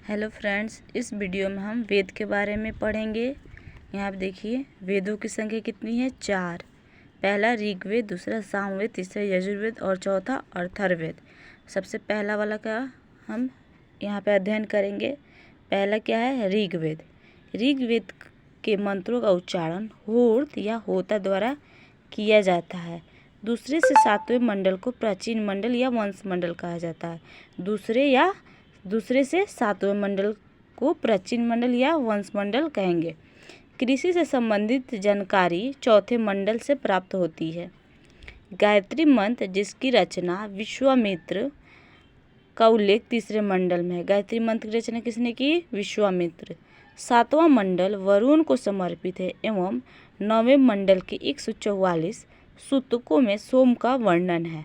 Hello friends, इस video में हम वेद के बारे में पढ़ेंगे। यहाँ पे देखिए वेदों की संख्या कितनी है, 4। पहला ऋग्वेद, दूसरा सामवेद, तीसरा यजुर्वेद और चौथा अथर्ववेद। सबसे पहला वाला का हम यहाँ पे अध्ययन करेंगे। पहला क्या है, ऋग्वेद। ऋग्वेद के मंत्रों का उच्चारण होर्त या होता द्वारा किया जाता है। दूसरे से सातवें मंडल को प्राचीन मंडल या वंश मंडल कहा जाता है। दूसरे से सातवें मंडल को प्राचीन मंडल या वंश मंडल कहेंगे। कृषि से संबंधित जानकारी चौथे मंडल से प्राप्त होती है। गायत्री मंत्र, जिसकी रचना विश्वामित्र का उल्लेख तीसरे मंडल में है। गायत्री मंत्र की रचना किसने की, विश्वामित्र। सातवां मंडल वरुण को समर्पित है एवं नौवें मंडल के 144 सूतकों में सोम का वर्णन है।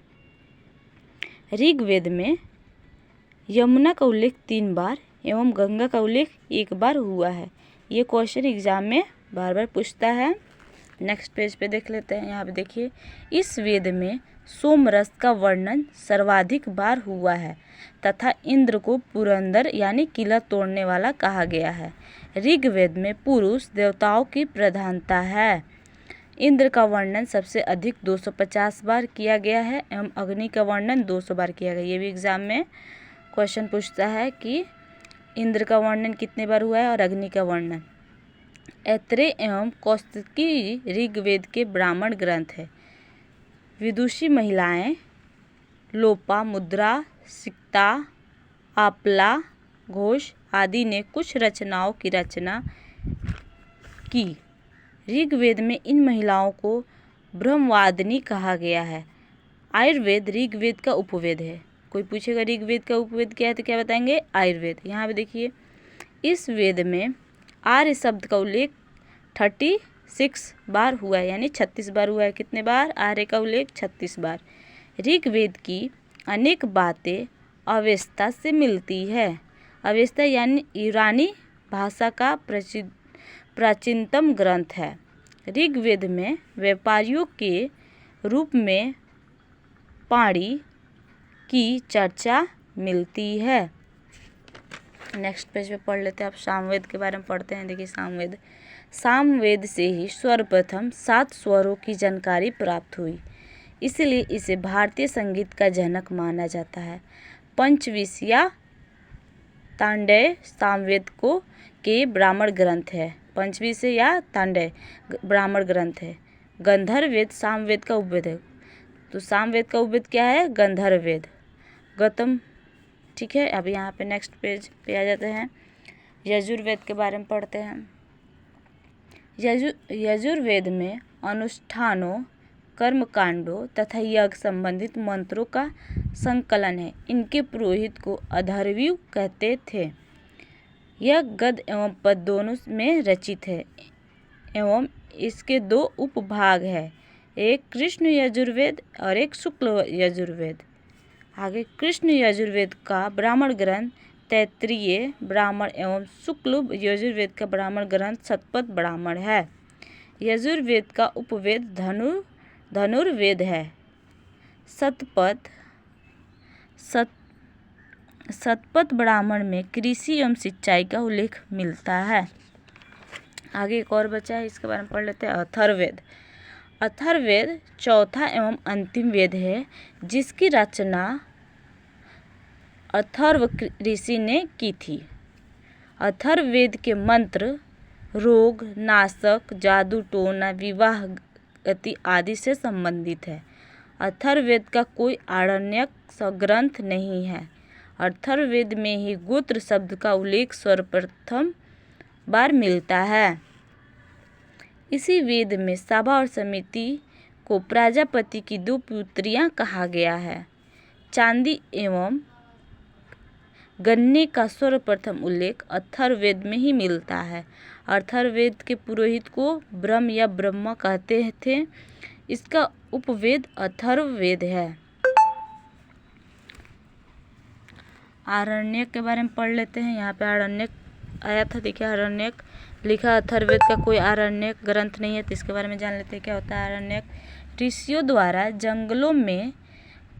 ऋग्वेद में यमुना का उल्लेख 3 बार एवं गंगा का उल्लेख 1 बार हुआ है। ये क्वेश्चन एग्जाम में बार बार पूछता है। नेक्स्ट पेज पे देख लेते हैं। यहाँ पे देखिए, इस वेद में सोमरस का वर्णन सर्वाधिक बार हुआ है तथा इंद्र को पुरंदर यानी किला तोड़ने वाला कहा गया है। ऋग्वेद में पुरुष देवताओं की प्रधानता है। इंद्र का वर्णन सबसे अधिक 250 बार किया गया है एवं अग्नि का वर्णन 200 बार किया गया। ये भी एग्जाम में क्वेश्चन पूछता है कि इंद्र का वर्णन कितने बार हुआ है और अग्नि का वर्णन। ऐत्रेय एवं कौस्तुकी ऋग्वेद के ब्राह्मण ग्रंथ है। विदुषी महिलाएं लोपा, मुद्रा, सिक्ता, आपला, घोष आदि ने कुछ रचनाओं की रचना की। ऋग्वेद में इन महिलाओं को ब्रह्मवादिनी कहा गया है। आयुर्वेद ऋग्वेद का उपवेद है। कोई पूछेगा ऋग्वेद का उपवेद क्या है तो क्या बताएंगे, आयुर्वेद। यहाँ पे देखिए, इस वेद में आर्य शब्द का उल्लेख 36 बार हुआ है, यानी 36 बार हुआ है। कितने बार, आर्य का उल्लेख 36 बार। ऋग्वेद की अनेक बातें अवेस्ता से मिलती है। अवेस्ता यानी ईरानी भाषा का प्राचीनतम ग्रंथ है। ऋग्वेद में व्यापारियों के रूप में पाणी की चर्चा मिलती है। नेक्स्ट पेज पे पढ़ लेते हैं। आप सामवेद के बारे में पढ़ते हैं। देखिए, सामवेद से ही सर्वप्रथम 7 स्वरों की जानकारी प्राप्त हुई, इसलिए इसे भारतीय संगीत का जनक माना जाता है। पंचविंश या तांडेय सामवेद के ब्राह्मण ग्रंथ है। पंचविंश या तांडेय ब्राह्मण ग्रंथ है। गंधर्व वेद सामवेद का उपवेद है। तो सामवेद का उपवेद क्या है, गंधर्व वेद, गौतम। ठीक है, अब यहाँ पे नेक्स्ट पेज पे आ जाते हैं। यजुर्वेद के बारे में पढ़ते हैं। यजुर्वेद में अनुष्ठानों, कर्मकांडों तथा यज्ञ संबंधित मंत्रों का संकलन है। इनके पुरोहित को अथर्वयु कहते थे। यह गद्य एवं पद दोनों में रचित है एवं इसके 2 उपभाग है, एक कृष्ण यजुर्वेद और एक शुक्ल यजुर्वेद। आगे, कृष्ण यजुर्वेद का ब्राह्मण ग्रंथ तैत्तिरीय ब्राह्मण एवं शुक्ल यजुर्वेद का ब्राह्मण ग्रंथ शतपथ ब्राह्मण है। यजुर्वेद का उपवेद धनुर्वेद है। शतपथ ब्राह्मण में कृषि एवं सिंचाई का उल्लेख मिलता है। आगे एक और बचा है, इसके बारे में पढ़ लेते हैं। अथर्ववेद। अथर्ववेद चौथा एवं अंतिम वेद है, जिसकी रचना अथर्व ऋषि ने की थी। अथर्ववेद के मंत्र रोग नाशक, जादू टोना, विवाह गति आदि से संबंधित है। अथर्ववेद का कोई आरण्यक ग्रंथ नहीं है। अथर्ववेद में ही गोत्र शब्द का उल्लेख सर्वप्रथम बार मिलता है। इसी वेद में सभा और समिति को प्रजापति की 2 पुत्रियां कहा गया है। चांदी एवं गन्ने का सर्वप्रथम उल्लेख अथर्ववेद में ही मिलता है। अथर्ववेद के पुरोहित को ब्रह्म या ब्रह्मा कहते थे। इसका उपवेद अथर्ववेद है। आरण्यक के बारे में पढ़ लेते हैं। यहाँ पे आरण्यक आया था। देखिए, आरण्यक लिखा, अथर्ववेद का कोई आरण्यक ग्रंथ नहीं है, तो इसके बारे में जान लेते हैं क्या होता है आरण्यक। ऋषियों द्वारा जंगलों में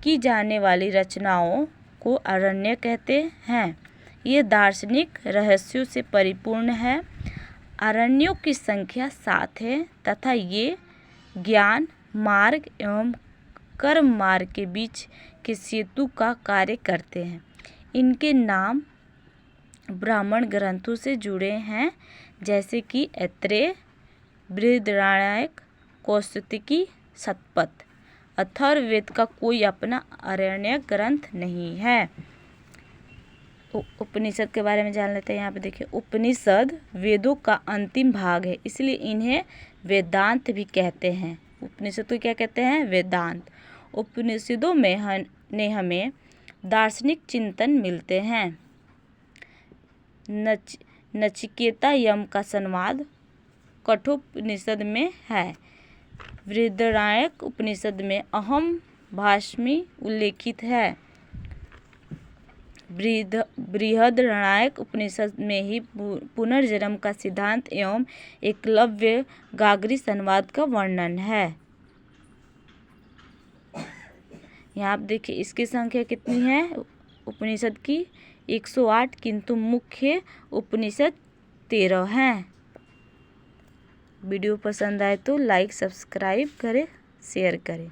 की जाने वाली रचनाओं को आरण्यक कहते हैं। ये दार्शनिक रहस्यों से परिपूर्ण है। आरण्यों की संख्या 7 है तथा ये ज्ञान मार्ग एवं कर्म मार्ग के बीच के सेतु का कार्य करते हैं। इनके नाम ब्राह्मण ग्रंथों से जुड़े हैं, जैसे कि ऐत्रेय, बृहदारण्यक, कौशिकी, शतपथ। अथर्ववेद का कोई अपना आरण्यक ग्रंथ नहीं है। उपनिषद के बारे में जान लेते हैं। यहाँ पे देखिए, उपनिषद वेदों का अंतिम भाग है, इसलिए इन्हें वेदांत भी कहते हैं। उपनिषद को क्या कहते हैं? वेदांत। उपनिषदों में हमें दार्शनिक चिंतन मिलते हैं। नचिकेता यम का संवाद कठोपनिषद में है। बृहदारण्यक उपनिषद में अहम भाष्मी उल्लेखित है। बृहदारण्यक उपनिषद में ही पुनर्जन्म का सिद्धांत एवं एकलव्य गागरी संवाद का वर्णन है। यहाँ आप देखिए, इसकी संख्या कितनी है उपनिषद की? 108, किंतु मुख्य उपनिषद 13 हैं। वीडियो पसंद आए तो लाइक, सब्सक्राइब करें, शेयर करें।